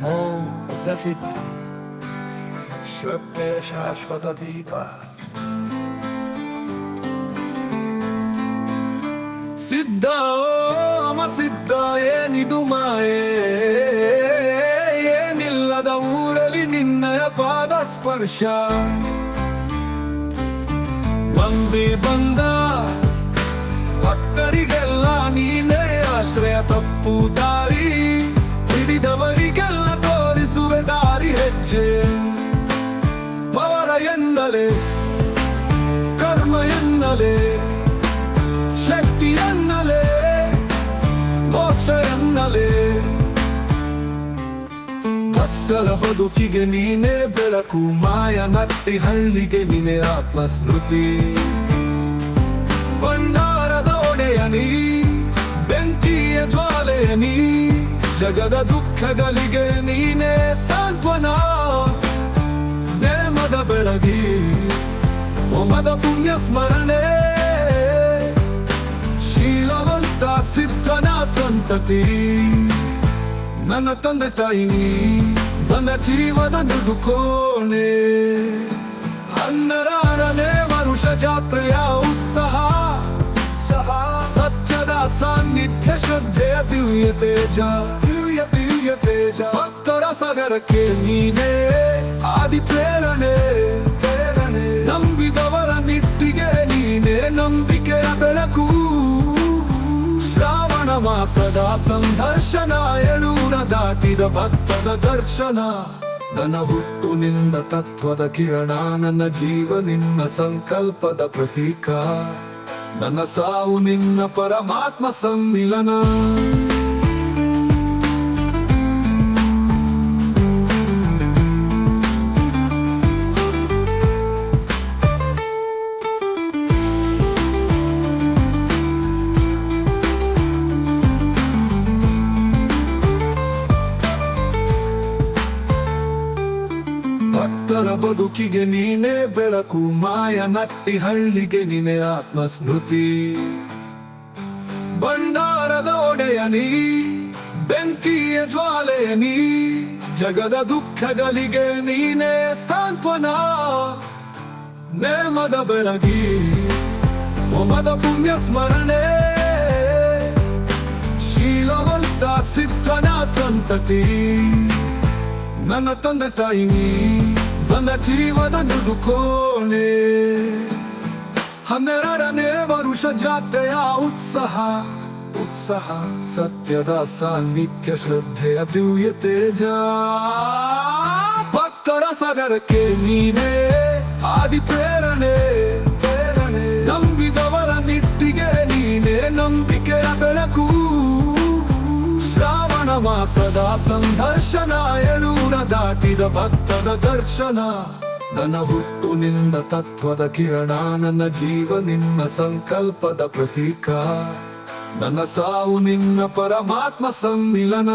ಮೋದಸಿದ್ಧ ಶ್ರದ್ಧೆ ಶಾಶ್ವತ ದೀಪ ಸಿದ್ಧ ಓಮ ಸಿದ್ಧ ಏನಿದು ಮಾಯೆ ಏನಿಲ್ಲದ ಊರಲ್ಲಿ ನಿನ್ನಯ ಪಾದ ಸ್ಪರ್ಶ ಬಂದಿ ಬಂದ ಭಕ್ತರಿಗೆಲ್ಲ ನೀನೇ ಆಶ್ರಯ ತಪ್ಪು ದಾರಿ ಹಿಡಿದವರಿಗೆಲ್ಲ ತೋರಿಸುವೆ ದಾರಿ ಹೆಜ್ಜೆ ಪವರ ಎನ್ನಲೆ ಕರ್ಮ ಎನ್ನಲೆ ಶಕ್ತಿ ಎನ್ನಲೆ ಮೋಕ್ಷ ಎನ್ನಲೆ ಭಕ್ತರ ಬದುಕಿಗೆ ನೀನೇ ಬೆಳಕು ಮಾಯ ನಟ್ಟಿ ಹಳ್ಳಿಗೆ ನೀನೇ ಆತ್ಮಸ್ಮೃತಿ ಭಂಡಾರದ ಒಡೆಯ ನೀ ಬೆಂಕಿಯ ಜ್ವಾಲೆಯ ನೀ ಜಗದ ದುಃಖಗಳಿಗೆ ನೀನೇ ಸಾಂತ್ವನ ನೇಮದ ಬೆಳಗಿ ಒಮದ ಪುಣ್ಯ ಸ್ಮರಣೆ ಶೀಲವಂತ ಸಿದ್ಧನ ಸಂತತಿ ನನ್ನ ತಂದೆ ತಾಯಿ ನೀ ನನ್ನ ಜೀವದ ನುಡುಕೋಣೆ 12ನೇ ವರುಷ ಜಾತ್ರೆಯ ಉತ್ಸಾಹ ಸತ್ಯದ ಸಾನ್ನಿಧ್ಯ ಶ್ರದ್ಧೆಯ ದಿವ್ಯ ತೇಜ ಭಕ್ತರ ಸಾಗರಕ್ಕೆ ನೀನೇ ಆದಿ ಪ್ರೇರಣೆ ನಂಬಿದವರ ನಿಟ್ಟಿಗೆ ನೀನೇ ನಂಬಿಕೆಯ ಬೆಳಕು ಶ್ರಾವಣ ಮಾಸದ ಸಂದರ್ಶನ ಎಳೂರ ದಾಟಿದ ಭಕ್ತದ ದರ್ಶನ ನನ್ನ ಹುಟ್ಟು ನಿನ್ನ ತತ್ವದ ಕಿರಣ ನನ್ನ ಜೀವ ನಿನ್ನ ಸಂಕಲ್ಪದ ಪ್ರತೀಕ ನನ್ನ ಸಾವು ನಿನ್ನ ಪರಮಾತ್ಮ ಸಮ್ಮಿಲನ ಭಕ್ತರ ಬದುಕಿಗೆ ನೀನೇ ಬೆಳಕು ಮಾಯ ನಟ್ಟಿ ಹಳ್ಳಿಗೆ ನೀನೇ ಆತ್ಮಸ್ಮೃತಿ ಭಂಡಾರದ ಒಡೆಯ ನೀ ಬೆಂಕಿಯ ಜ್ವಾಲೆಯ ನೀ ಜಗದ ದುಃಖಗಳಿಗೆ ನೀನೇ ಸಾಂತ್ವನ ನೇಮದ ಬೆಳಗಿ ಒಮದ ಪುಣ್ಯ ಸ್ಮರಣೆ ಶೀಲವಂತ ಸಿದ್ಧನ ಸಂತತಿ ನನ್ನ ತಂದೆ ತಾಯಿ ನೀ ನನ್ನ ಜೀವದ ನುಡುಕೋಣೆ 12ನೇ ವರುಷ ಜಾತ್ರೆಯ ಉತ್ಸಾಹ ಸತ್ಯದ ಸಾನ್ನಿಧ್ಯ ಶ್ರದ್ಧೆಯ ದಿವ್ಯ ತೇಜ ಭಕ್ತರ ಸಾಗರಕ್ಕೆ ನೀನೇ ಆದಿ ಪ್ರೇರಣೆ ನಂಬಿದವರ ನಿಟ್ಟಿಗೆ ನೀನೇ ನಂಬಿಕೆಯ ಬೆಳಕು ಶ್ರಾವಣ ಮಾಸದ ಸಂದರ್ಶನ ಎಳೂರ ದಾಟಿದ ಭಕ್ತದ ದರ್ಶನ ನನ್ನ ಹುಟ್ಟು ನಿನ್ನ ತತ್ವದ ಕಿರಣ ನನ್ನ ಜೀವ ನಿನ್ನ ಸಂಕಲ್ಪದ ಪ್ರತೀಕ ನನ್ನ ಸಾವು ನಿನ್ನ ಪರಮಾತ್ಮ ಸಮ್ಮಿಲನ